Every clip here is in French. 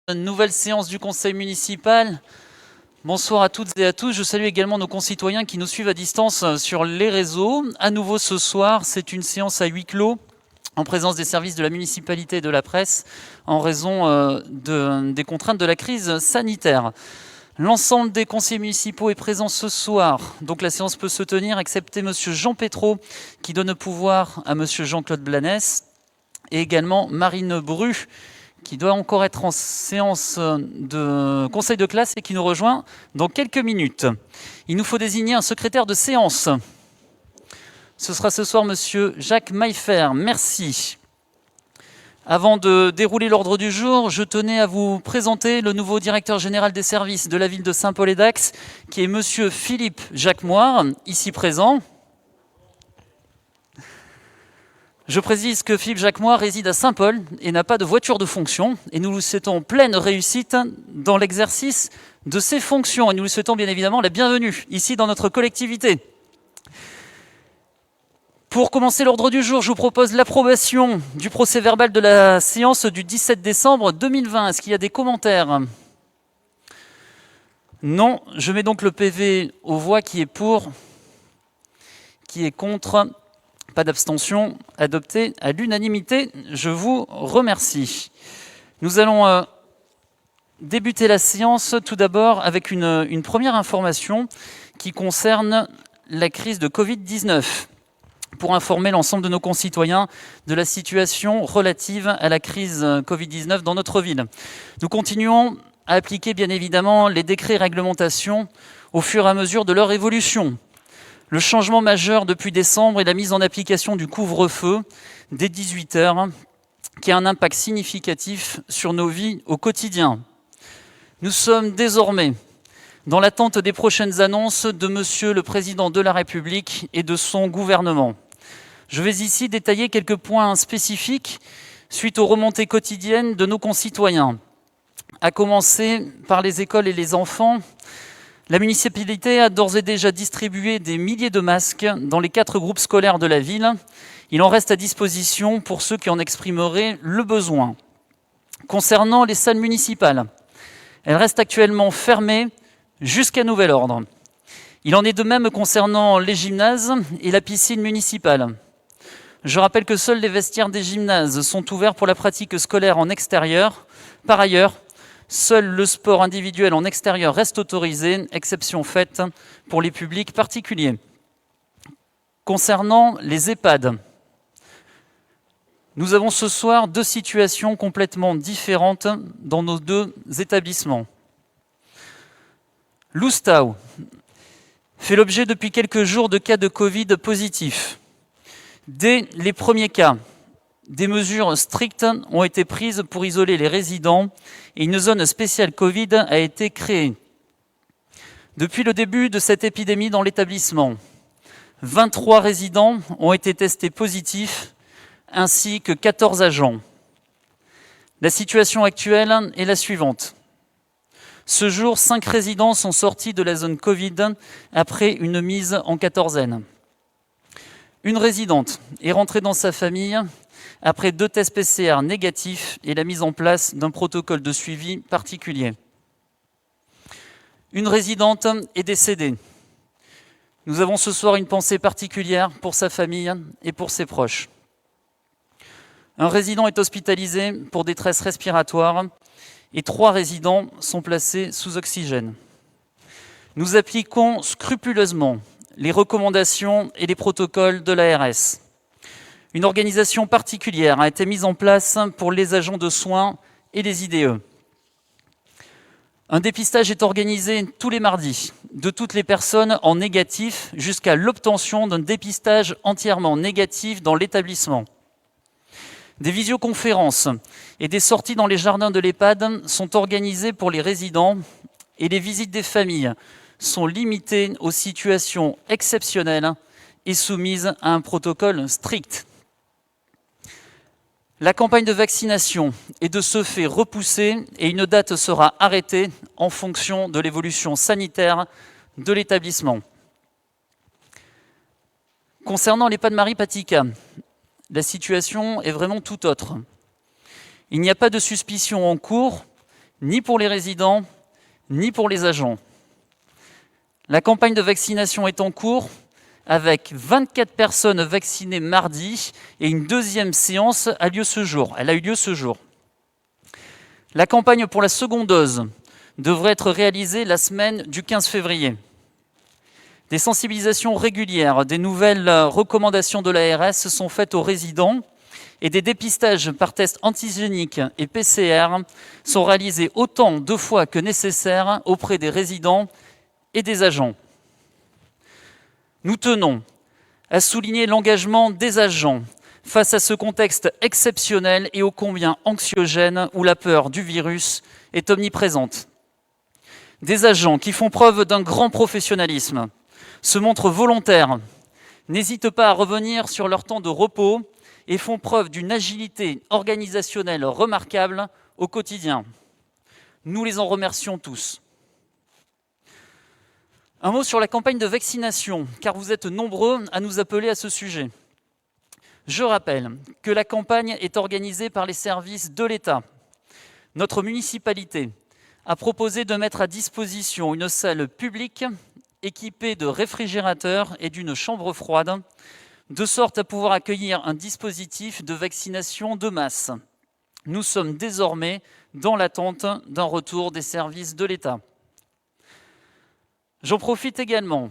Une nouvelle séance du conseil municipal. Bonsoir à toutes et à tous. Je salue également nos concitoyens qui nous suivent à distance sur les réseaux. À nouveau ce soir, c'est une séance à huis clos en présence des services de la municipalité et de la presse en raison des contraintes de la crise sanitaire. L'ensemble des conseillers municipaux est présent ce soir, donc la séance peut se tenir, excepté M. Jean Pétraud qui donne pouvoir à M. Jean-Claude Blanes et également Marine Bru, qui doit encore être en séance de conseil de classe et qui nous rejoint dans quelques minutes. Il nous faut désigner un secrétaire de séance. Ce sera ce soir Monsieur Jacques Maillefer. Merci. Avant de dérouler l'ordre du jour, je tenais à vous présenter le nouveau directeur général des services de la ville de Saint-Paul-et-Dax, qui est Monsieur Philippe Jacquemoire, ici présent. Je précise que Philippe Jacquemoire réside à Saint-Paul et n'a pas de voiture de fonction. Et nous lui souhaitons pleine réussite dans l'exercice de ses fonctions. Et nous lui souhaitons bien évidemment la bienvenue ici dans notre collectivité. Pour commencer l'ordre du jour, je vous propose l'approbation du procès-verbal de la séance du 17 décembre 2020. Est-ce qu'il y a des commentaires ? Non. Je mets donc le PV aux voix. Qui est pour ? Qui est contre ? Pas d'abstention, adopté à l'unanimité. Je vous remercie. Nous allons débuter la séance tout d'abord avec une première information qui concerne la crise de Covid-19, pour informer l'ensemble de nos concitoyens de la situation relative à la crise Covid-19 dans notre ville. Nous continuons à appliquer bien évidemment les décrets et réglementations au fur et à mesure de leur évolution. Le changement majeur depuis décembre est la mise en application du couvre-feu dès 18h, qui a un impact significatif sur nos vies au quotidien. Nous sommes désormais dans l'attente des prochaines annonces de Monsieur le Président de la République et de son gouvernement. Je vais ici détailler quelques points spécifiques suite aux remontées quotidiennes de nos concitoyens. À commencer par les écoles et les enfants. La municipalité a d'ores et déjà distribué des milliers de masques dans les 4 groupes scolaires de la ville. Il en reste à disposition pour ceux qui en exprimeraient le besoin. Concernant les salles municipales, elles restent actuellement fermées jusqu'à nouvel ordre. Il en est de même concernant les gymnases et la piscine municipale. Je rappelle que seuls les vestiaires des gymnases sont ouverts pour la pratique scolaire en extérieur. Par ailleurs, seul le sport individuel en extérieur reste autorisé, exception faite pour les publics particuliers. Concernant les EHPAD, nous avons ce soir 2 situations complètement différentes dans nos 2 établissements. L'Oustau fait l'objet depuis quelques jours de cas de Covid positifs. Dès les premiers cas, des mesures strictes ont été prises pour isoler les résidents et une zone spéciale Covid a été créée. Depuis le début de cette épidémie dans l'établissement, 23 résidents ont été testés positifs ainsi que 14 agents. La situation actuelle est la suivante. Ce jour, 5 résidents sont sortis de la zone Covid après une mise en quatorzaine. Une résidente est rentrée dans sa famille après 2 tests PCR négatifs et la mise en place d'un protocole de suivi particulier. Une résidente est décédée. Nous avons ce soir une pensée particulière pour sa famille et pour ses proches. Un résident est hospitalisé pour détresse respiratoire et 3 résidents sont placés sous oxygène. Nous appliquons scrupuleusement les recommandations et les protocoles de l'ARS. Une organisation particulière a été mise en place pour les agents de soins et les IDE. Un dépistage est organisé tous les mardis de toutes les personnes en négatif jusqu'à l'obtention d'un dépistage entièrement négatif dans l'établissement. Des visioconférences et des sorties dans les jardins de l'EHPAD sont organisées pour les résidents et les visites des familles sont limitées aux situations exceptionnelles et soumises à un protocole strict. La campagne de vaccination est de ce fait repoussée et une date sera arrêtée en fonction de l'évolution sanitaire de l'établissement. Concernant l'EHPAD Marie-Patika, la situation est vraiment tout autre. Il n'y a pas de suspicion en cours, ni pour les résidents, ni pour les agents. La campagne de vaccination est en cours, avec 24 personnes vaccinées mardi et une deuxième séance a eu lieu ce jour. La campagne pour la seconde dose devrait être réalisée la semaine du 15 février. Des sensibilisations régulières, des nouvelles recommandations de l'ARS sont faites aux résidents et des dépistages par test antigénique et PCR sont réalisés autant de fois que nécessaire auprès des résidents et des agents. Nous tenons à souligner l'engagement des agents face à ce contexte exceptionnel et ô combien anxiogène où la peur du virus est omniprésente. Des agents qui font preuve d'un grand professionnalisme, se montrent volontaires, n'hésitent pas à revenir sur leur temps de repos et font preuve d'une agilité organisationnelle remarquable au quotidien. Nous les en remercions tous. Un mot sur la campagne de vaccination, car vous êtes nombreux à nous appeler à ce sujet. Je rappelle que la campagne est organisée par les services de l'État. Notre municipalité a proposé de mettre à disposition une salle publique équipée de réfrigérateurs et d'une chambre froide, de sorte à pouvoir accueillir un dispositif de vaccination de masse. Nous sommes désormais dans l'attente d'un retour des services de l'État. J'en profite également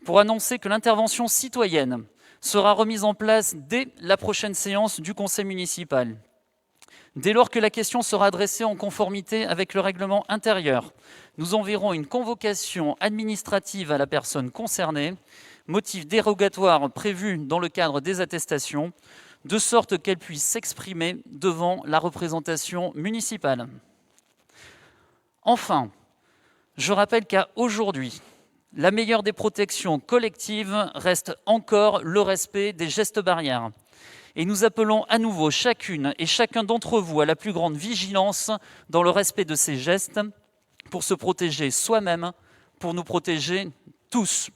pour annoncer que l'intervention citoyenne sera remise en place dès la prochaine séance du conseil municipal. Dès lors que la question sera adressée en conformité avec le règlement intérieur, nous enverrons une convocation administrative à la personne concernée, motif dérogatoire prévu dans le cadre des attestations, de sorte qu'elle puisse s'exprimer devant la représentation municipale. Enfin, je rappelle qu'à aujourd'hui, la meilleure des protections collectives reste encore le respect des gestes barrières. Et nous appelons à nouveau chacune et chacun d'entre vous à la plus grande vigilance dans le respect de ces gestes pour se protéger soi-même, pour nous protéger tous.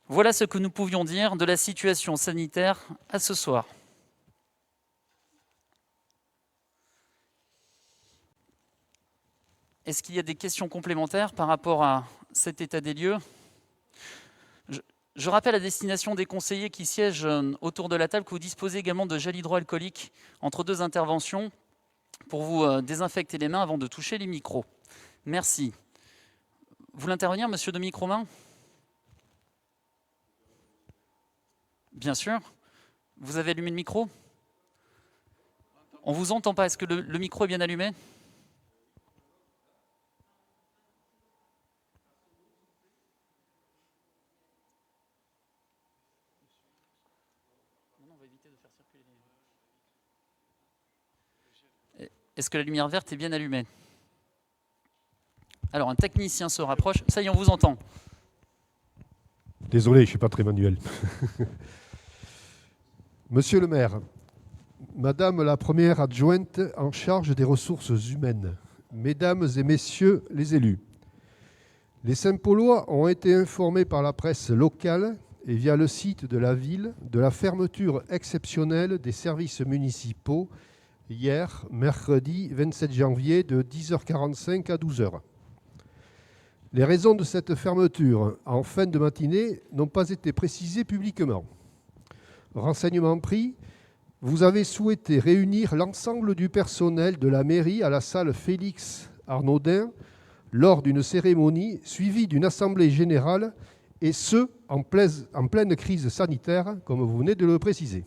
Voilà ce que nous pouvions dire de la situation sanitaire à ce soir. Est-ce qu'il y a des questions complémentaires par rapport à cet état des lieux ? Je rappelle à destination des conseillers qui siègent autour de la table que vous disposez également de gel hydroalcoolique entre deux interventions pour vous désinfecter les mains avant de toucher les micros. Merci. Vous voulez intervenir, monsieur de Micromain ? Bien sûr. Vous avez allumé le micro ? On ne vous entend pas. Est-ce que le micro est bien allumé ? Est-ce que la lumière verte est bien allumée ? Alors, un technicien se rapproche. Ça y est, on vous entend. Désolé, je ne suis pas très manuel. Monsieur le maire, Madame la première adjointe en charge des ressources humaines, Mesdames et Messieurs les élus, les Saint-Paulois ont été informés par la presse locale et via le site de la ville de la fermeture exceptionnelle des services municipaux hier, mercredi 27 janvier, de 10h45 à 12h. Les raisons de cette fermeture en fin de matinée n'ont pas été précisées publiquement. Renseignement pris, vous avez souhaité réunir l'ensemble du personnel de la mairie à la salle Félix Arnaudin lors d'une cérémonie suivie d'une assemblée générale, et ce, en pleine crise sanitaire, comme vous venez de le préciser.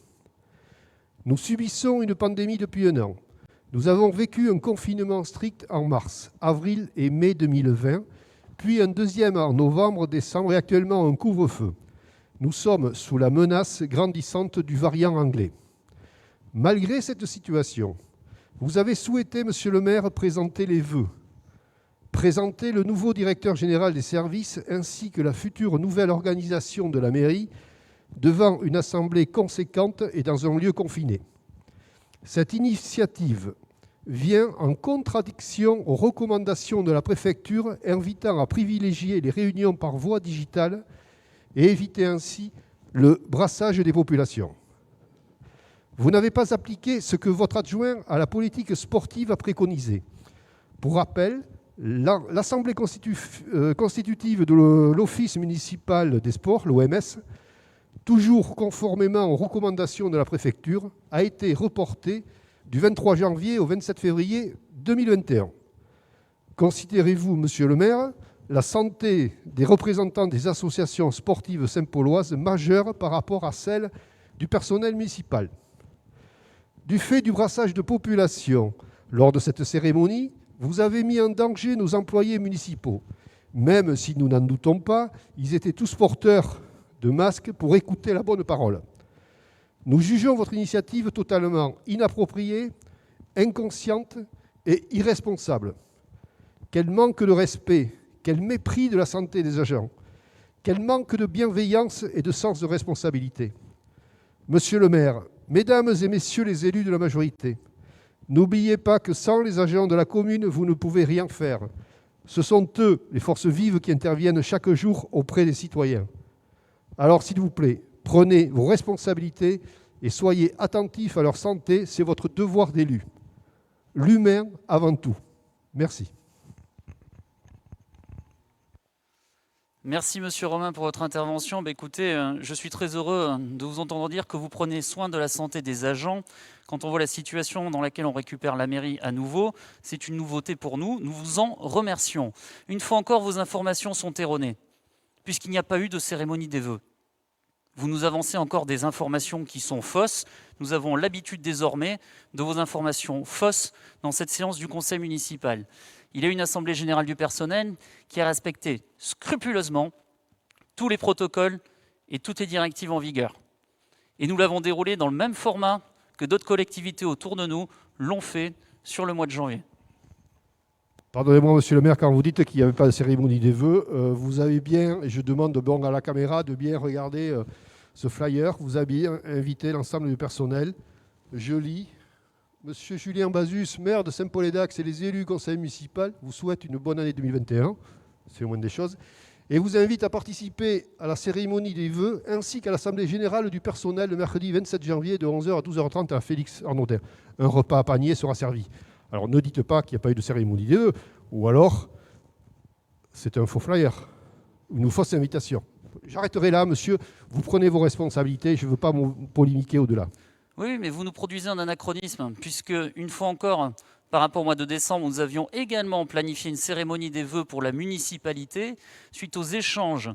Nous subissons une pandémie depuis 1 an. Nous avons vécu un confinement strict en mars, avril et mai 2020, puis un deuxième en novembre, décembre et actuellement un couvre-feu. Nous sommes sous la menace grandissante du variant anglais. Malgré cette situation, vous avez souhaité, monsieur le maire, présenter les vœux, présenter le nouveau directeur général des services ainsi que la future nouvelle organisation de la mairie devant une assemblée conséquente et dans un lieu confiné. Cette initiative vient en contradiction aux recommandations de la préfecture invitant à privilégier les réunions par voie digitale et éviter ainsi le brassage des populations. Vous n'avez pas appliqué ce que votre adjoint à la politique sportive a préconisé. Pour rappel, l'Assemblée constitutive de l'Office municipal des sports, l'OMS, toujours conformément aux recommandations de la préfecture, a été reportée du 23 janvier au 27 février 2021. Considérez-vous, monsieur le maire, la santé des représentants des associations sportives saint-pauloises majeure par rapport à celle du personnel municipal? Du fait du brassage de population lors de cette cérémonie, vous avez mis en danger nos employés municipaux. Même si nous n'en doutons pas, ils étaient tous porteurs de masques pour écouter la bonne parole. Nous jugeons votre initiative totalement inappropriée, inconsciente et irresponsable. Quel manque de respect, quel mépris de la santé des agents, quel manque de bienveillance et de sens de responsabilité. Monsieur le maire, mesdames et messieurs les élus de la majorité, n'oubliez pas que sans les agents de la commune, vous ne pouvez rien faire. Ce sont eux, les forces vives, qui interviennent chaque jour auprès des citoyens. Alors, s'il vous plaît, prenez vos responsabilités et soyez attentifs à leur santé, c'est votre devoir d'élu. L'humain avant tout. Merci. Merci Monsieur Romain pour votre intervention. Écoutez, je suis très heureux de vous entendre dire que vous prenez soin de la santé des agents. Quand on voit la situation dans laquelle on récupère la mairie à nouveau, c'est une nouveauté pour nous. Nous vous en remercions. Une fois encore, vos informations sont erronées, puisqu'il n'y a pas eu de cérémonie des vœux. Vous nous avancez encore des informations qui sont fausses. Nous avons l'habitude désormais de vos informations fausses dans cette séance du conseil municipal. Il y a eu une assemblée générale du personnel qui a respecté scrupuleusement tous les protocoles et toutes les directives en vigueur. Et nous l'avons déroulé dans le même format que d'autres collectivités autour de nous l'ont fait sur le mois de janvier. Pardonnez-moi, monsieur le maire, quand vous dites qu'il n'y avait pas de cérémonie des vœux, vous avez bien, et je demande à la caméra de bien regarder ce flyer, vous avez bien invité l'ensemble du personnel. Je lis. Monsieur Julien Bazus, maire de Saint-Paul-et-Dax et les élus du conseil municipal vous souhaitent une bonne année 2021, c'est au moins des choses, et vous invite à participer à la cérémonie des vœux ainsi qu'à l'assemblée générale du personnel le mercredi 27 janvier de 11h à 12h30 à Félix Arnaudin. Un repas à panier sera servi. Alors ne dites pas qu'il n'y a pas eu de cérémonie des vœux, ou alors c'est un faux flyer, une fausse invitation. J'arrêterai là, monsieur, vous prenez vos responsabilités, je ne veux pas polémiquer au-delà. Oui, mais vous nous produisez un anachronisme, puisque, une fois encore, par rapport au mois de décembre, nous avions également planifié une cérémonie des vœux pour la municipalité, suite aux échanges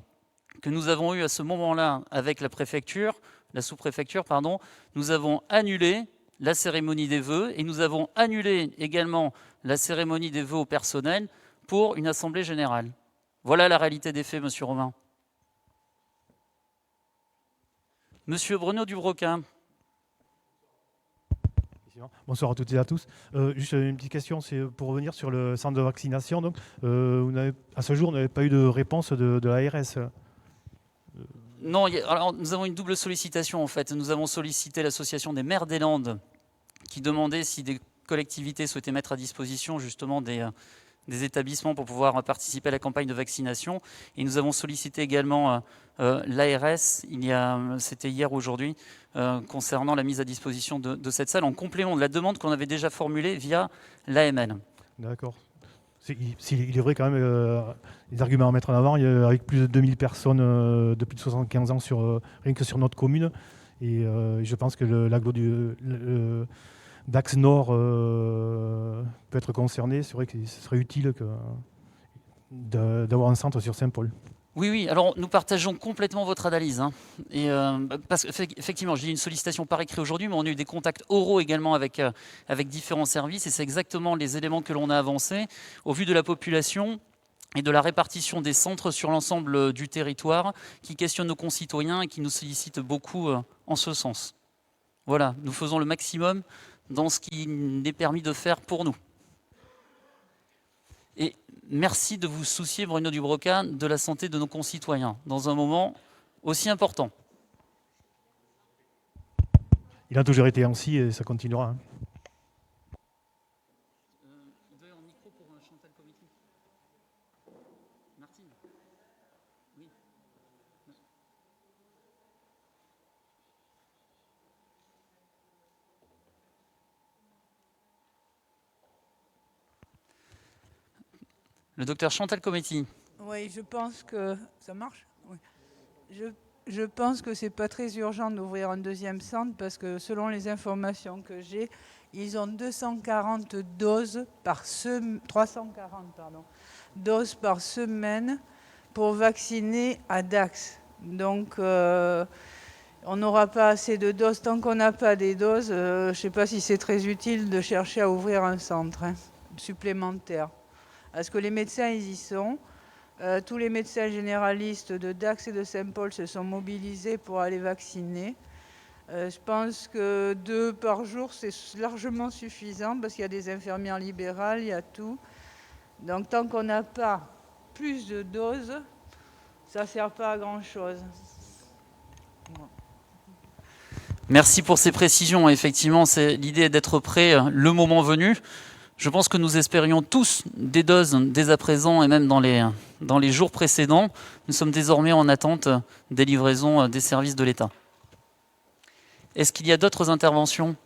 que nous avons eus à ce moment-là avec la préfecture, la sous-préfecture, pardon. Nous avons annulé la cérémonie des vœux et nous avons annulé également la cérémonie des vœux au personnel pour une assemblée générale. Voilà la réalité des faits, monsieur Romain. Monsieur Bruno Dubroquin. Bonsoir à toutes et à tous. Juste une petite question, c'est pour revenir sur le centre de vaccination. Donc, à ce jour, vous n'avez pas eu de réponse de l'ARS. Non, alors, nous avons une double sollicitation en fait. Nous avons sollicité l'association des maires des Landes qui demandait si des collectivités souhaitaient mettre à disposition justement des établissements pour pouvoir participer à la campagne de vaccination. Et nous avons sollicité également l'ARS, c'était hier ou aujourd'hui, concernant la mise à disposition de cette salle en complément de la demande qu'on avait déjà formulée via l'AML. D'accord. Il est vrai quand même, les arguments à mettre en avant, avec plus de 2000 personnes de plus de 75 ans rien que sur notre commune. Et je pense que l'agglo Dax Nord peut être concerné. C'est vrai que ce serait utile d'avoir un centre sur Saint-Paul. Oui, alors nous partageons complètement votre analyse. Et, parce qu'effectivement, j'ai eu une sollicitation par écrit aujourd'hui, mais on a eu des contacts oraux également avec différents services, et c'est exactement les éléments que l'on a avancés. Au vu de la population et de la répartition des centres sur l'ensemble du territoire, qui questionnent nos concitoyens et qui nous sollicitent beaucoup en ce sens. Voilà, nous faisons le maximum dans ce qu'il est permis de faire pour nous. Et merci de vous soucier, Bruno Dubroquin, de la santé de nos concitoyens, dans un moment aussi important. Il a toujours été ainsi et ça continuera. Il doit y avoir un micro pour Chantal Comité. Martine. Oui. Le docteur Chantal Cometti. Oui, je pense que ça marche. Oui. Je pense que c'est pas très urgent d'ouvrir un deuxième centre parce que selon les informations que j'ai, ils ont 240 doses par 340 doses par semaine pour vacciner à Dax. Donc on n'aura pas assez de doses. Tant qu'on n'a pas des doses, je ne sais pas si c'est très utile de chercher à ouvrir un centre supplémentaire. Parce que les médecins, ils y sont. Tous les médecins généralistes de Dax et de Saint-Paul se sont mobilisés pour aller vacciner. Je pense que 2 par jour, c'est largement suffisant parce qu'il y a des infirmières libérales, il y a tout. Donc tant qu'on n'a pas plus de doses, ça ne sert pas à grand-chose. Merci pour ces précisions. Effectivement, l'idée est d'être prêt le moment venu. Je pense que nous espérions tous des doses dès à présent et même dans les jours précédents. Nous sommes désormais en attente des livraisons des services de l'État. Est-ce qu'il y a d'autres interventions ?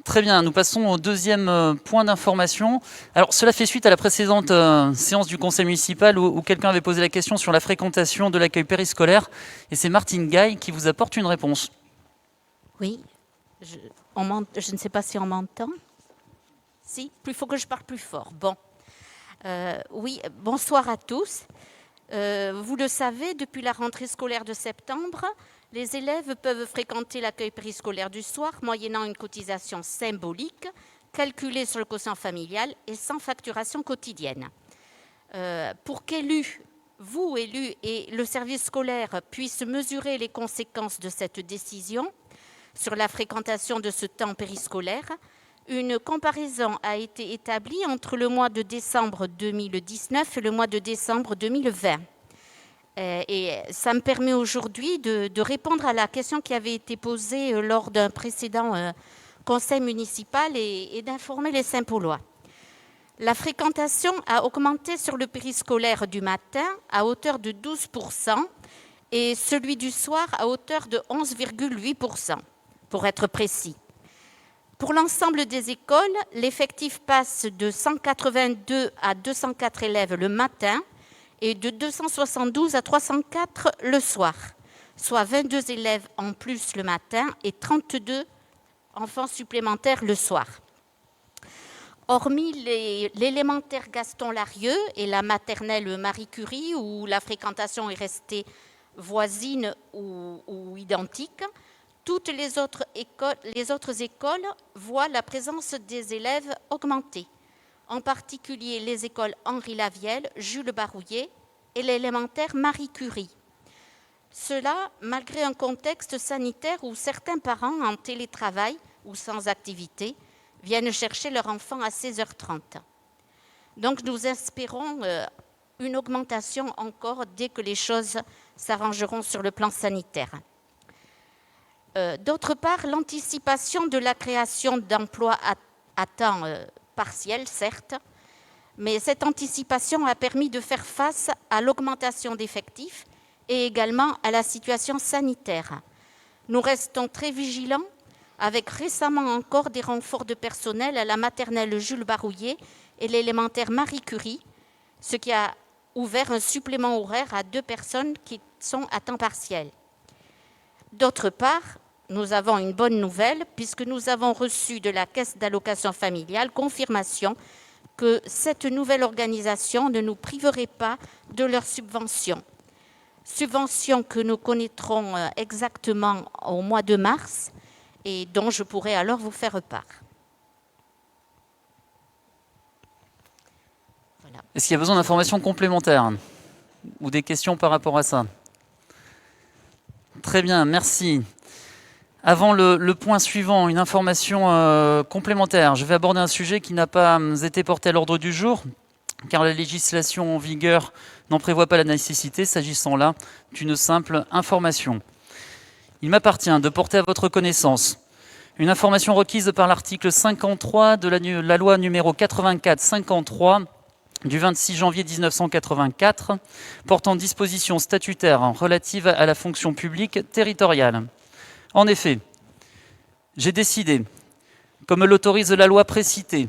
Très bien, nous passons au deuxième point d'information. Alors, cela fait suite à la précédente séance du conseil municipal où quelqu'un avait posé la question sur la fréquentation de l'accueil périscolaire. Et c'est Martine Gaille qui vous apporte une réponse. Oui, je ne sais pas si on m'entend. Si, il faut que je parle plus fort. Bon, oui, bonsoir à tous. Vous le savez, depuis la rentrée scolaire de septembre, les élèves peuvent fréquenter l'accueil périscolaire du soir moyennant une cotisation symbolique calculée sur le quotient familial et sans facturation quotidienne. Pour qu'élus, vous élus et le service scolaire puissent mesurer les conséquences de cette décision sur la fréquentation de ce temps périscolaire, une comparaison a été établie entre le mois de décembre 2019 et le mois de décembre 2020. Et ça me permet aujourd'hui de répondre à la question qui avait été posée lors d'un précédent conseil municipal et d'informer les Saint-Paulois. La fréquentation a augmenté sur le périscolaire du matin à hauteur de 12% et celui du soir à hauteur de 11,8%, pour être précis. Pour l'ensemble des écoles, l'effectif passe de 182 à 204 élèves le matin et de 272 à 304 le soir, soit 22 élèves en plus le matin et 32 enfants supplémentaires le soir. Hormis l'élémentaire Gaston Larieux et la maternelle Marie Curie, où la fréquentation est restée voisine ou identique, toutes les autres écoles voient la présence des élèves augmenter, en particulier les écoles Henri Lavielle, Jules Barouillet et l'élémentaire Marie Curie. Cela malgré un contexte sanitaire où certains parents en télétravail ou sans activité viennent chercher leur enfant à 16h30. Donc nous espérons une augmentation encore dès que les choses s'arrangeront sur le plan sanitaire. D'autre part, l'anticipation de la création d'emplois à temps partiel, certes, mais cette anticipation a permis de faire face à l'augmentation d'effectifs et également à la situation sanitaire. Nous restons très vigilants, avec récemment encore des renforts de personnel à la maternelle Jules Barouillet et l'élémentaire Marie Curie, ce qui a ouvert un supplément horaire à 2 personnes qui sont à temps partiel. D'autre part, nous avons une bonne nouvelle puisque nous avons reçu de la Caisse d'allocation familiale confirmation que cette nouvelle organisation ne nous priverait pas de leurs subventions. Subventions que nous connaîtrons exactement au mois de mars et dont je pourrai alors vous faire part. Voilà. Est-ce qu'il y a besoin d'informations complémentaires ou des questions par rapport à ça ? Très bien, merci. Avant le point suivant, une information complémentaire. Je vais aborder un sujet qui n'a pas été porté à l'ordre du jour, car la législation en vigueur n'en prévoit pas la nécessité, s'agissant là d'une simple information. Il m'appartient de porter à votre connaissance une information requise par l'article 53 de la loi numéro 84-53 du 26 janvier 1984, portant dispositions statutaires relatives à la fonction publique territoriale. En effet, j'ai décidé, comme l'autorise la loi précitée,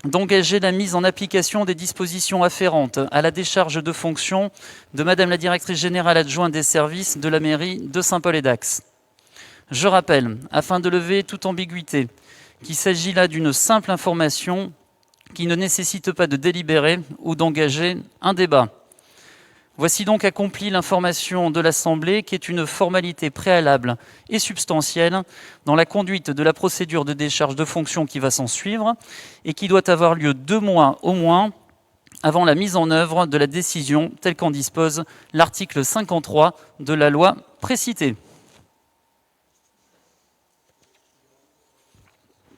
d'engager la mise en application des dispositions afférentes à la décharge de fonction de Madame la directrice générale adjointe des services de la mairie de Saint-Paul-et-Dax. Je rappelle, afin de lever toute ambiguïté, qu'il s'agit là d'une simple information qui ne nécessite pas de délibérer ou d'engager un débat. Voici donc accomplie l'information de l'Assemblée, qui est une formalité préalable et substantielle dans la conduite de la procédure de décharge de fonction qui va s'en suivre et qui doit avoir lieu 2 mois au moins avant la mise en œuvre de la décision telle qu'en dispose l'article 53 de la loi précitée.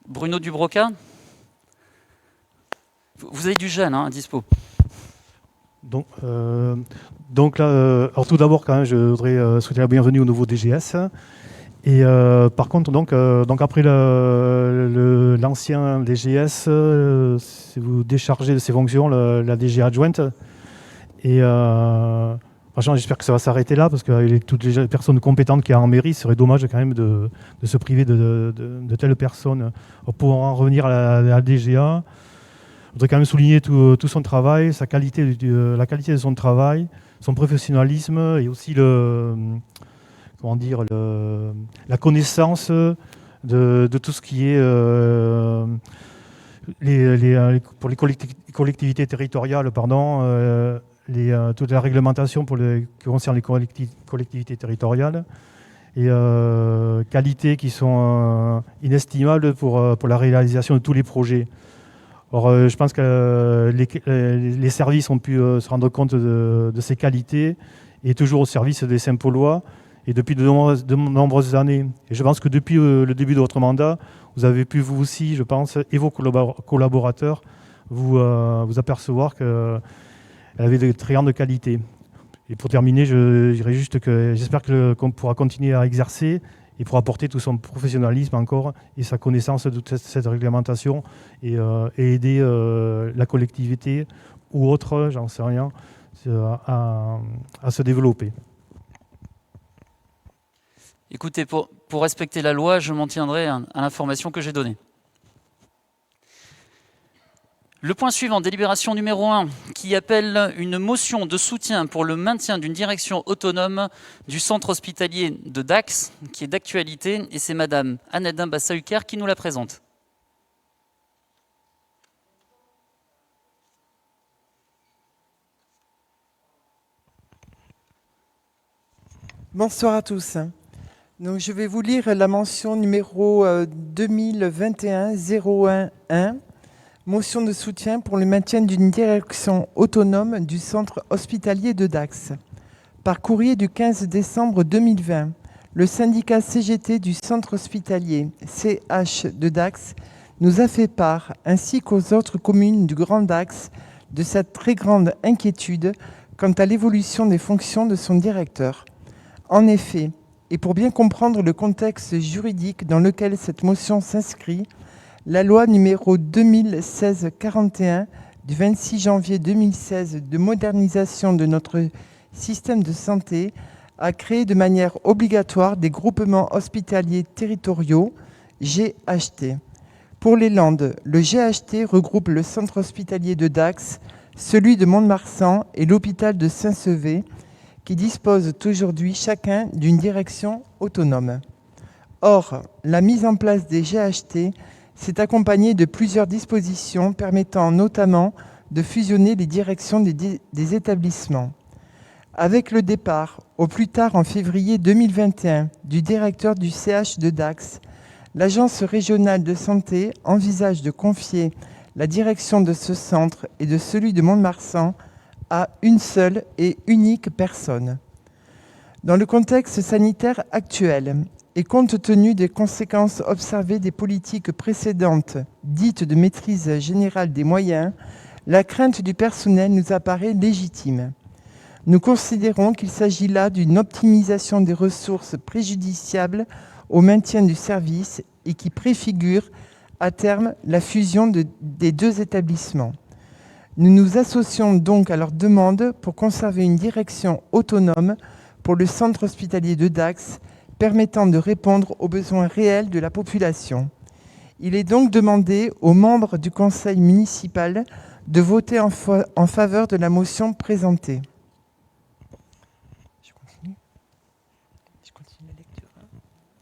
Bruno Dubroca, vous avez du gel à dispo. Donc là, alors tout d'abord, quand même, je voudrais souhaiter la bienvenue au nouveau DGS. Et par contre, donc après l'ancien DGS, vous déchargez de ses fonctions la DG adjointe. Et franchement, j'espère que ça va s'arrêter là, parce qu'avec toutes les personnes compétentes qu'il y a en mairie, ce serait dommage quand même de se priver de telles personnes pour en revenir à la DGA. Je voudrais quand même souligner tout son travail, la qualité de son travail, son professionnalisme et aussi la connaissance de tout ce qui est pour les collectivités territoriales, toute la réglementation qui concerne les collectivités territoriales, et qualités qui sont inestimables pour la réalisation de tous les projets. Or, je pense que les services ont pu se rendre compte de ces qualités et toujours au service des Saint-Paulois et depuis de nombreuses années. Et je pense que depuis le début de votre mandat, vous avez pu vous aussi, je pense, et vos collaborateurs, vous apercevoir qu'elle avait de très grandes qualités. Et pour terminer, je dirais juste que j'espère qu'on pourra continuer à exercer et pour apporter tout son professionnalisme encore et sa connaissance de toute cette réglementation et aider la collectivité ou autre, j'en sais rien, à se développer. Écoutez, pour respecter la loi, je m'en tiendrai à l'information que j'ai donnée. Le point suivant, délibération numéro 1, qui appelle une motion de soutien pour le maintien d'une direction autonome du centre hospitalier de Dax, qui est d'actualité, et c'est Madame Annette Bassahuker qui nous la présente. Bonsoir à tous. Donc, je vais vous lire la mention numéro 2021-011. Motion de soutien pour le maintien d'une direction autonome du centre hospitalier de Dax. Par courrier du 15 décembre 2020, le syndicat CGT du centre hospitalier CH de Dax nous a fait part, ainsi qu'aux autres communes du Grand Dax, de sa très grande inquiétude quant à l'évolution des fonctions de son directeur. En effet, et pour bien comprendre le contexte juridique dans lequel cette motion s'inscrit, la loi numéro 2016-41 du 26 janvier 2016 de modernisation de notre système de santé a créé de manière obligatoire des groupements hospitaliers territoriaux, GHT. Pour les Landes, le GHT regroupe le centre hospitalier de Dax, celui de Mont-de-Marsan et l'hôpital de Saint-Sevé, qui disposent aujourd'hui chacun d'une direction autonome. Or, la mise en place des GHT s'est accompagnée de plusieurs dispositions permettant notamment de fusionner les directions des établissements. Avec le départ, au plus tard en février 2021, du directeur du CH de Dax, l'Agence régionale de santé envisage de confier la direction de ce centre et de celui de Mont-de-Marsan à une seule et unique personne. Dans le contexte sanitaire actuel, et compte tenu des conséquences observées des politiques précédentes, dites de maîtrise générale des moyens, la crainte du personnel nous apparaît légitime. Nous considérons qu'il s'agit là d'une optimisation des ressources préjudiciable au maintien du service et qui préfigure à terme la fusion des deux établissements. Nous nous associons donc à leur demande pour conserver une direction autonome pour le centre hospitalier de Dax, permettant de répondre aux besoins réels de la population. Il est donc demandé aux membres du conseil municipal de voter en faveur de la motion présentée. Je continue la lecture.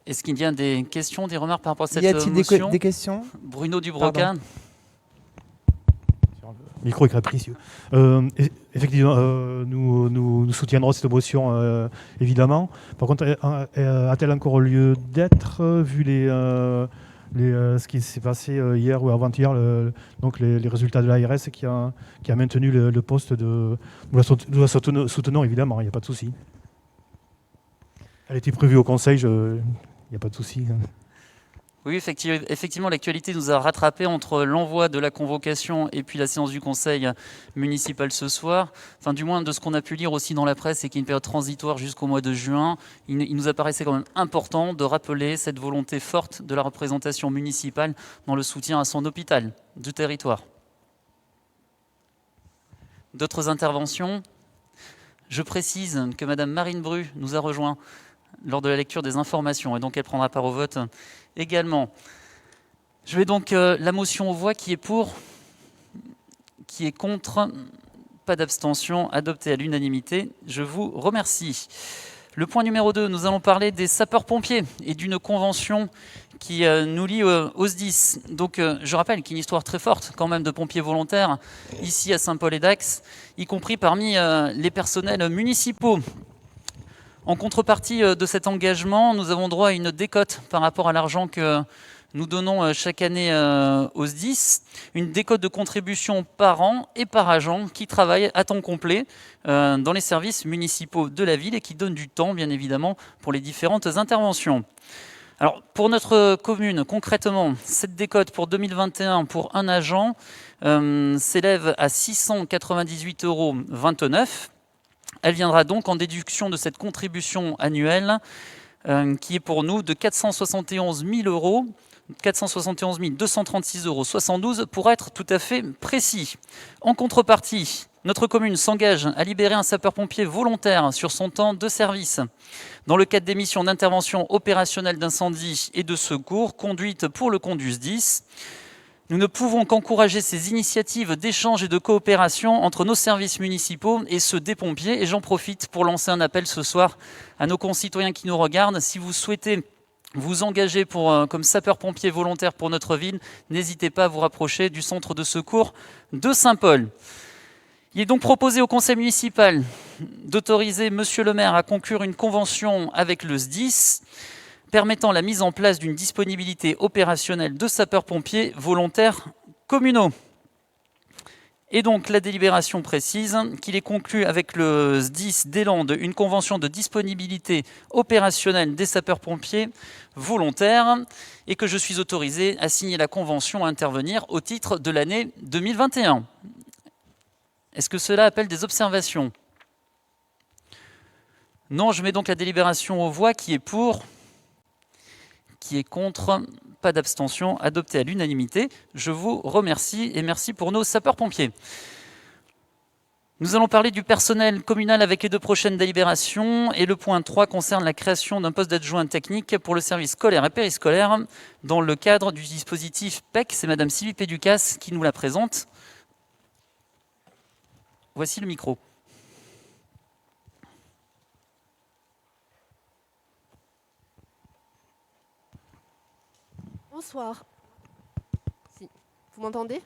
Est-ce qu'il y a des questions, des remarques par rapport à cette Y a-t-il motion? des questions? Bruno Dubroca. Le micro est capricieux. Effectivement, nous soutiendrons cette motion, évidemment. Par contre, a-t-elle encore lieu d'être, vu ce qui s'est passé hier ou avant-hier, donc les résultats de l'ARS qui a maintenu le poste de... Nous la soutenons, évidemment, il n'y a pas de souci. Elle était prévue au Conseil, il n'y a pas de souci. Oui, effectivement, l'actualité nous a rattrapés entre l'envoi de la convocation et puis la séance du conseil municipal ce soir. Enfin, du moins, de ce qu'on a pu lire aussi dans la presse, c'est qu'il y a une période transitoire jusqu'au mois de juin. Il nous apparaissait quand même important de rappeler cette volonté forte de la représentation municipale dans le soutien à son hôpital du territoire. D'autres interventions? Je précise que Madame Marine Bru nous a rejoint lors de la lecture des informations, et donc elle prendra part au vote également. Je vais donc la motion aux voix, qui est pour, qui est contre, pas d'abstention, adoptée à l'unanimité. Je vous remercie. Le point numéro 2, nous allons parler des sapeurs-pompiers et d'une convention qui nous lie au SDIS. Donc je rappelle qu'il y a une histoire très forte quand même de pompiers volontaires ici à Saint-Paul-et-Dax, y compris parmi les personnels municipaux. En contrepartie de cet engagement, nous avons droit à une décote par rapport à l'argent que nous donnons chaque année au SDIS, une décote de contribution par an et par agent qui travaille à temps complet dans les services municipaux de la ville et qui donne du temps, bien évidemment, pour les différentes interventions. Alors, pour notre commune, concrètement, cette décote pour 2021 pour un agent s'élève à 698,29 €. Elle viendra donc en déduction de cette contribution annuelle qui est pour nous de 471 000 €, 471 236,72 € pour être tout à fait précis. En contrepartie, notre commune s'engage à libérer un sapeur-pompier volontaire sur son temps de service dans le cadre des missions d'intervention opérationnelle d'incendie et de secours conduites pour le compte du SDIS. Nous ne pouvons qu'encourager ces initiatives d'échange et de coopération entre nos services municipaux et ceux des pompiers. Et j'en profite pour lancer un appel ce soir à nos concitoyens qui nous regardent. Si vous souhaitez vous engager comme sapeur-pompier volontaire pour notre ville, n'hésitez pas à vous rapprocher du centre de secours de Saint-Paul. Il est donc proposé au conseil municipal d'autoriser monsieur le maire à conclure une convention avec le SDIS permettant la mise en place d'une disponibilité opérationnelle de sapeurs-pompiers volontaires communaux. Et donc la délibération précise qu'il est conclu avec le SDIS des Landes une convention de disponibilité opérationnelle des sapeurs-pompiers volontaires et que je suis autorisé à signer la convention à intervenir au titre de l'année 2021. Est-ce que cela appelle des observations? Non, je mets donc la délibération aux voix. Qui est pour? Qui est contre? Pas d'abstention, adopté à l'unanimité. Je vous remercie et merci pour nos sapeurs-pompiers. Nous allons parler du personnel communal avec les deux prochaines délibérations. Et le point 3 concerne la création d'un poste d'adjoint technique pour le service scolaire et périscolaire dans le cadre du dispositif PEC. C'est Madame Sylvie Péducas qui nous la présente. Voici le micro. Bonsoir. Si. Vous m'entendez?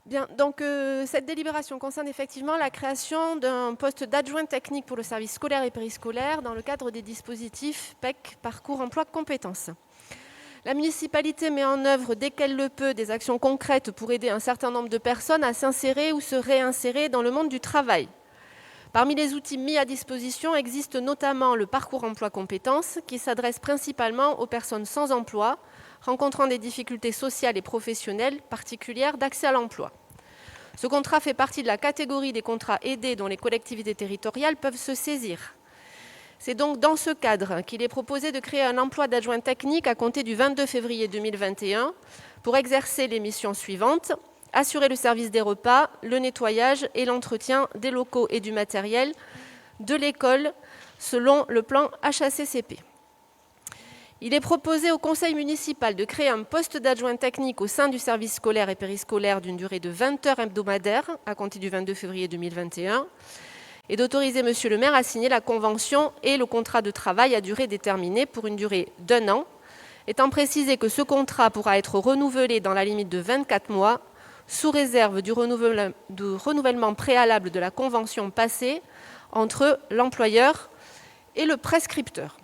Bien, donc cette délibération concerne effectivement la création d'un poste d'adjoint technique pour le service scolaire et périscolaire dans le cadre des dispositifs PEC, Parcours Emploi Compétences. La municipalité met en œuvre, dès qu'elle le peut, des actions concrètes pour aider un certain nombre de personnes à s'insérer ou se réinsérer dans le monde du travail. Parmi les outils mis à disposition existe notamment le parcours emploi compétences qui s'adresse principalement aux personnes sans emploi, rencontrant des difficultés sociales et professionnelles particulières d'accès à l'emploi. Ce contrat fait partie de la catégorie des contrats aidés dont les collectivités territoriales peuvent se saisir. C'est donc dans ce cadre qu'il est proposé de créer un emploi d'adjoint technique à compter du 22 février 2021 pour exercer les missions suivantes: assurer le service des repas, le nettoyage et l'entretien des locaux et du matériel de l'école selon le plan HACCP. Il est proposé au conseil municipal de créer un poste d'adjoint technique au sein du service scolaire et périscolaire d'une durée de 20 heures hebdomadaires à compter du 22 février 2021 et d'autoriser Monsieur le maire à signer la convention et le contrat de travail à durée déterminée pour une durée d'1 an, étant précisé que ce contrat pourra être renouvelé dans la limite de 24 mois sous réserve du renouvellement préalable de la convention passée entre l'employeur et le prescripteur.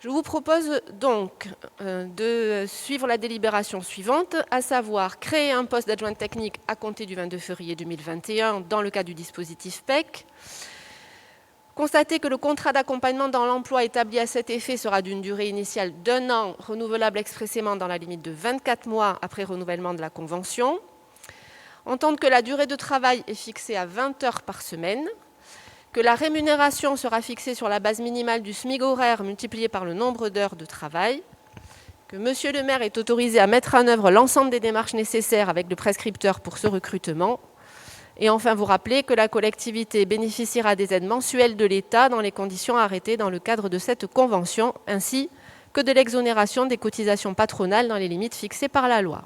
Je vous propose donc de suivre la délibération suivante, à savoir créer un poste d'adjoint technique à compter du 22 février 2021 dans le cadre du dispositif PEC. Constater que le contrat d'accompagnement dans l'emploi établi à cet effet sera d'une durée initiale d'1 an, renouvelable expressément dans la limite de 24 mois après renouvellement de la convention. Entendre que la durée de travail est fixée à 20 heures par semaine, que la rémunération sera fixée sur la base minimale du SMIC horaire multiplié par le nombre d'heures de travail, que Monsieur le maire est autorisé à mettre en œuvre l'ensemble des démarches nécessaires avec le prescripteur pour ce recrutement, et enfin vous rappeler que la collectivité bénéficiera des aides mensuelles de l'État dans les conditions arrêtées dans le cadre de cette convention, ainsi que de l'exonération des cotisations patronales dans les limites fixées par la loi.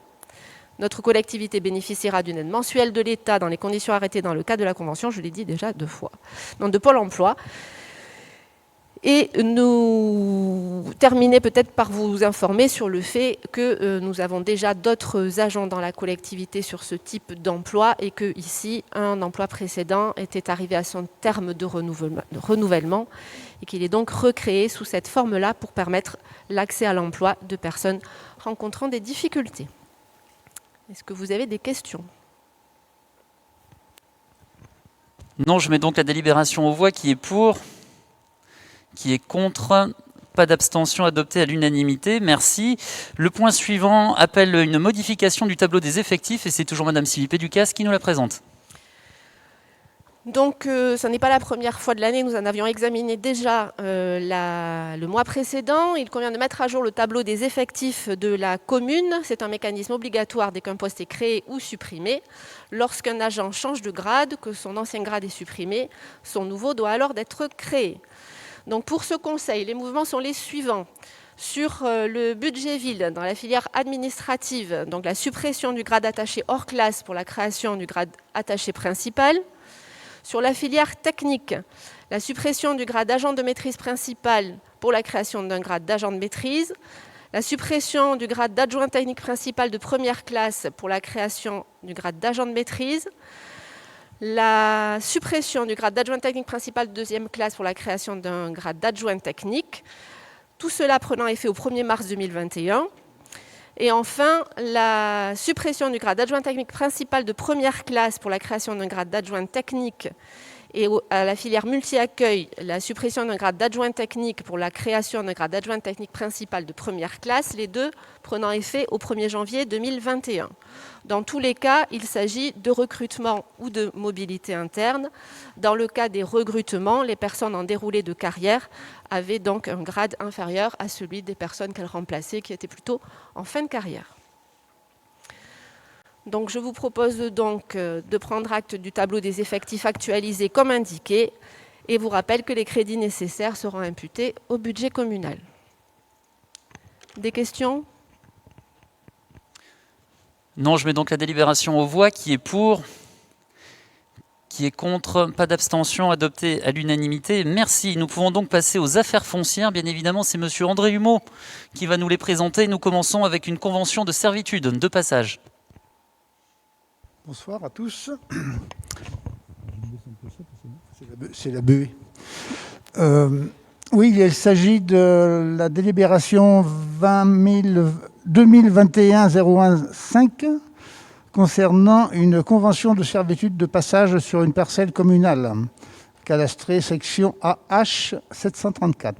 Notre collectivité bénéficiera d'une aide mensuelle de l'État dans les conditions arrêtées dans le cadre de la Convention, je l'ai dit déjà 2 fois, donc de Pôle emploi. Et nous terminer peut-être par vous informer sur le fait que nous avons déjà d'autres agents dans la collectivité sur ce type d'emploi et que ici, un emploi précédent était arrivé à son terme de renouvellement et qu'il est donc recréé sous cette forme-là pour permettre l'accès à l'emploi de personnes rencontrant des difficultés. Est-ce que vous avez des questions? Non, je mets donc la délibération aux voix. Qui est pour? Qui est contre? Pas d'abstention, adopté à l'unanimité. Merci. Le point suivant appelle une modification du tableau des effectifs et c'est toujours Madame Sylvie Péducas qui nous la présente. Donc, ce n'est pas la première fois de l'année, nous en avions examiné déjà le mois précédent. Il convient de mettre à jour le tableau des effectifs de la commune. C'est un mécanisme obligatoire dès qu'un poste est créé ou supprimé. Lorsqu'un agent change de grade, que son ancien grade est supprimé, son nouveau doit alors être créé. Donc, pour ce conseil, les mouvements sont les suivants. Sur le budget ville, dans la filière administrative, donc la suppression du grade attaché hors classe pour la création du grade attaché principal. Sur la filière technique, la suppression du grade d'agent de maîtrise principal pour la création d'un grade d'agent de maîtrise, la suppression du grade d'adjoint technique principal de première classe pour la création du grade d'agent de maîtrise, la suppression du grade d'adjoint technique principal de deuxième classe pour la création d'un grade d'adjoint technique, tout cela prenant effet au 1er mars 2021. Et enfin, la suppression du grade d'adjoint technique principal de première classe pour la création d'un grade d'adjoint technique et à la filière multi-accueil, la suppression d'un grade d'adjoint technique pour la création d'un grade d'adjoint technique principal de première classe, les deux prenant effet au 1er janvier 2021. Dans tous les cas, il s'agit de recrutement ou de mobilité interne. Dans le cas des recrutements, les personnes en déroulé de carrière avaient donc un grade inférieur à celui des personnes qu'elles remplaçaient, qui étaient plutôt en fin de carrière. Donc, je vous propose donc de prendre acte du tableau des effectifs actualisé comme indiqué et vous rappelle que les crédits nécessaires seront imputés au budget communal. Des questions? Non, je mets donc la délibération aux voix. Qui est pour? Qui est contre? Pas d'abstention, adopté à l'unanimité. Merci. Nous pouvons donc passer aux affaires foncières. Bien évidemment, c'est Monsieur André Humeau qui va nous les présenter. Nous commençons avec une convention de servitude de passage. Bonsoir à tous. C'est la buée. Oui, il s'agit de la délibération 2021-01-5 concernant une convention de servitude de passage sur une parcelle communale, cadastrée section AH 734.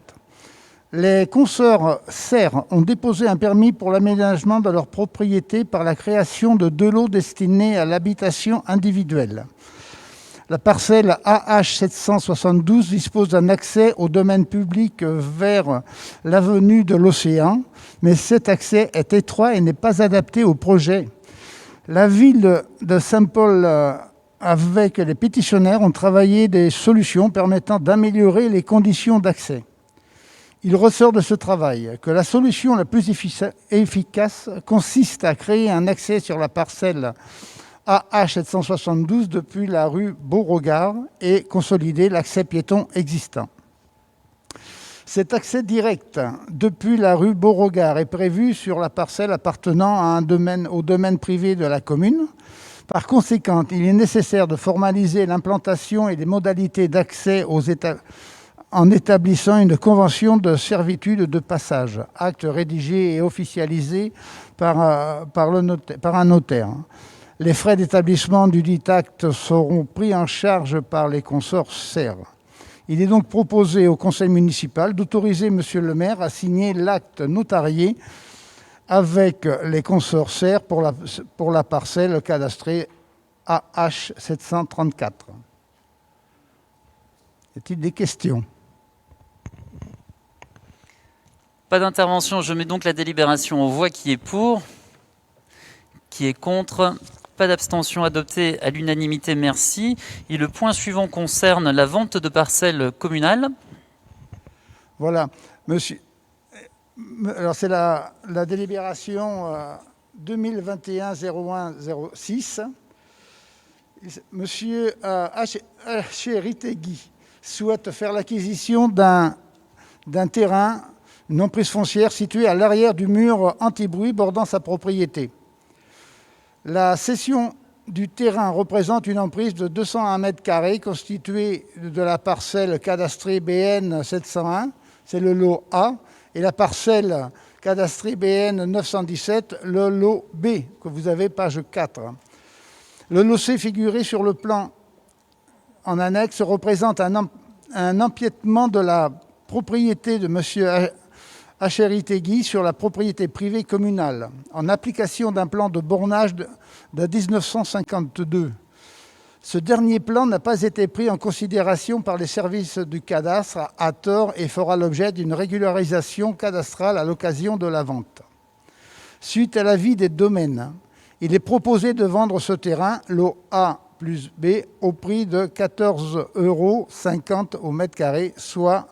Les consorts serres ont déposé un permis pour l'aménagement de leur propriété par la création de 2 lots destinés à l'habitation individuelle. La parcelle AH 772 dispose d'un accès au domaine public vers l'avenue de l'Océan, mais cet accès est étroit et n'est pas adapté au projet. La ville de Saint-Paul, avec les pétitionnaires, ont travaillé des solutions permettant d'améliorer les conditions d'accès. Il ressort de ce travail que la solution la plus efficace consiste à créer un accès sur la parcelle AH772 depuis la rue Beauregard et consolider l'accès piéton existant. Cet accès direct depuis la rue Beauregard est prévu sur la parcelle appartenant à au domaine privé de la commune. Par conséquent, il est nécessaire de formaliser l'implantation et les modalités d'accès en établissant une convention de servitude de passage, acte rédigé et officialisé par un notaire. Les frais d'établissement du dit acte seront pris en charge par les consorts serfs. Il est donc proposé au conseil municipal d'autoriser Monsieur le maire à signer l'acte notarié avec les consorts serfs pour la parcelle cadastrée AH734. Y a-t-il des questions ? Pas d'intervention, je mets donc la délibération aux voix. Qui est pour ? Qui est contre ? Pas d'abstention, adopté à l'unanimité, merci. Et le point suivant concerne la vente de parcelles communales. Voilà, monsieur. Alors c'est la délibération 2021-01-06. Monsieur Acheritegui souhaite faire l'acquisition d'un terrain, une emprise foncière située à l'arrière du mur anti-bruit bordant sa propriété. La cession du terrain représente une emprise de 201 m² constituée de la parcelle cadastrée BN 701, c'est le lot A, et la parcelle cadastrée BN 917, le lot B, que vous avez page 4. Le lot C figuré sur le plan en annexe représente un empiètement de la propriété de M. Acheritegui sur la propriété privée communale, en application d'un plan de bornage de 1952. Ce dernier plan n'a pas été pris en considération par les services du cadastre à tort et fera l'objet d'une régularisation cadastrale à l'occasion de la vente. Suite à l'avis des domaines, il est proposé de vendre ce terrain, lot A plus B, au prix de 14,50 € au mètre carré, soit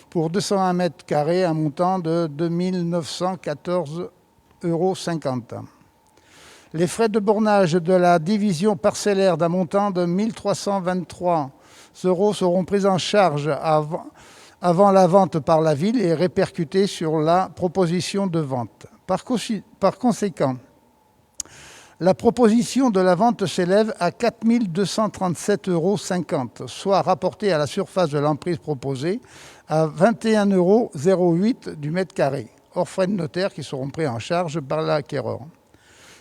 pour 201 mètres carrés, un montant de 2 914,50 €. Les frais de bornage de la division parcellaire d'un montant de 1 323 € seront pris en charge avant la vente par la ville et répercutés sur la proposition de vente. Par conséquent, la proposition de la vente s'élève à 4 237,50 €, soit rapporté à la surface de l'emprise proposée à 21,08 € du mètre carré, hors frais de notaire qui seront pris en charge par l'acquéreur.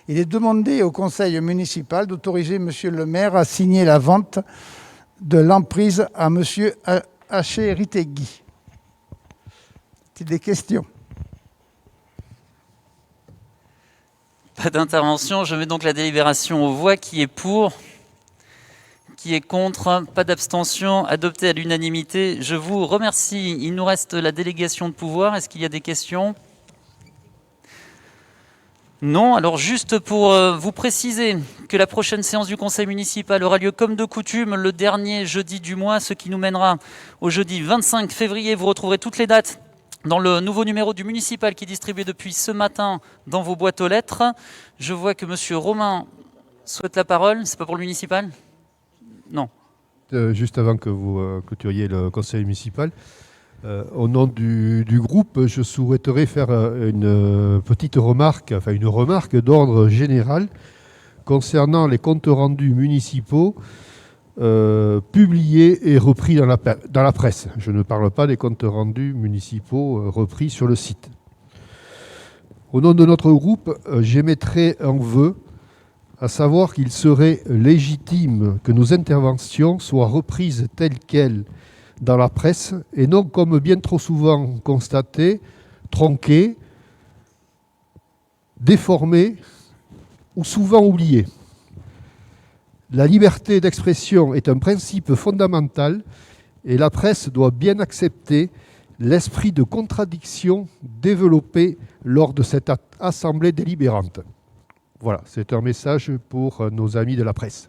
Il est demandé au conseil municipal d'autoriser Monsieur le maire à signer la vente de l'emprise à Monsieur Acheritegui. C'est des questions. Pas d'intervention, je mets donc la délibération aux voix. Qui est pour ? Qui est contre ? Pas d'abstention, adopté à l'unanimité. Je vous remercie. Il nous reste la délégation de pouvoir. Est-ce qu'il y a des questions ? Non, alors juste pour vous préciser que la prochaine séance du conseil municipal aura lieu comme de coutume le dernier jeudi du mois, ce qui nous mènera au jeudi 25 février. Vous retrouverez toutes les dates dans le nouveau numéro du municipal qui est distribué depuis ce matin dans vos boîtes aux lettres. Je vois que Monsieur Romain souhaite la parole. C'est pas pour le municipal ? Non. Juste avant que vous clôturiez le conseil municipal, au nom du groupe, je souhaiterais faire une petite remarque, enfin une remarque d'ordre général concernant les comptes rendus municipaux publiés et repris dans la presse. Je ne parle pas des comptes rendus municipaux repris sur le site. Au nom de notre groupe, j'émettrai un vœu, à savoir qu'il serait légitime que nos interventions soient reprises telles quelles dans la presse et non comme bien trop souvent constaté, tronquées, déformées ou souvent oubliées. La liberté d'expression est un principe fondamental et la presse doit bien accepter l'esprit de contradiction développé lors de cette assemblée délibérante. Voilà, c'est un message pour nos amis de la presse.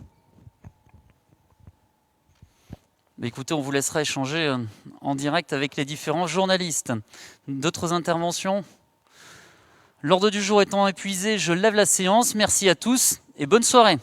Écoutez, on vous laissera échanger en direct avec les différents journalistes. D'autres interventions? L'ordre du jour étant épuisé, je lève la séance. Merci à tous et bonne soirée.